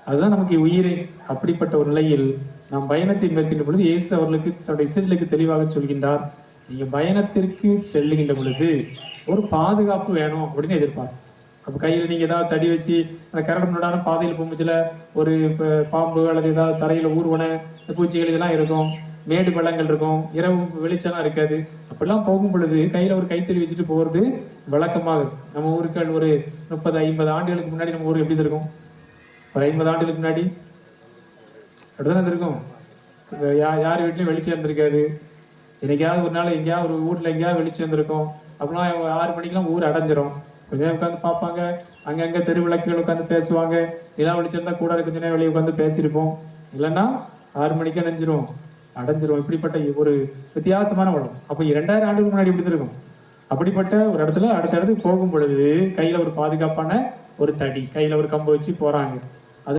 அதுதான் நமக்கு உயிரே. அப்படிப்பட்ட ஒரு நிலையில் நாம் பயணத்தை மேற்கின்ற பொழுது இயேசு அவர்களுக்கு தன்னுடைய சீடர்களுக்கு தெளிவாக சொல்கின்றார், நீங்க பயணத்திற்கு செல்லுகின்ற பொழுது ஒரு பாதுகாப்பு வேணும் அப்படின்னு எதிர்பார்க்கும். அப்ப கையில நீங்க ஏதாவது தடி வச்சு அந்த கரடு முரடான பாதையில் போகும்போதுல ஒரு பாம்பு அல்லது ஏதாவது தரையில ஊர்வன பூச்சிகள் இதெல்லாம் இருக்கும், மேடு பள்ளங்கள் இருக்கும், இரவு வெளிச்சம்லாம் இருக்காது. அப்படிலாம் போகும் பொழுது கையில ஒரு கைத்தறி வச்சுட்டு போறது வழக்கமாக இருக்கும். நம்ம ஊருக்கள் ஒரு 30-50 ஆண்டுகளுக்கு முன்னாடி நம்ம ஊர் எப்படி இருக்கும்? ஒரு 50 ஆண்டுகளுக்கு முன்னாடி அப்படிதானே இருக்கும். யார் வீட்லயும் வெளிச்சம் இருந்திருக்காது. என்னைக்காவது ஒரு நாள் எங்கேயாவது ஒரு ஊர்ல எங்கேயாவது வெளிச்சம் இருந்திருக்கும். அப்படிலாம் 6 மணிக்கெல்லாம் ஊர் அடைஞ்சிரும். கொஞ்ச நேரம் உட்காந்து பார்ப்பாங்க, அங்கங்க தெருவிளக்குகள் உட்காந்து பேசுவாங்க. நிலா வெளிச்சம் தான் கூட கொஞ்ச நேரம் வெளியே உட்காந்து பேசியிருப்போம். இல்லைன்னா 6 மணிக்கு அடைஞ்சிரும். இப்படிப்பட்ட ஒரு வித்தியாசமான உலகம். அப்போ 2000 ஆண்டுக்கு முன்னாடி இப்படி இருக்கும். அப்படிப்பட்ட ஒரு இடத்துல அடுத்த இடத்துக்கு போகும் பொழுது கையில ஒரு பாதுகாப்பான ஒரு தடி, கையில ஒரு கம்பு வச்சு போறாங்க.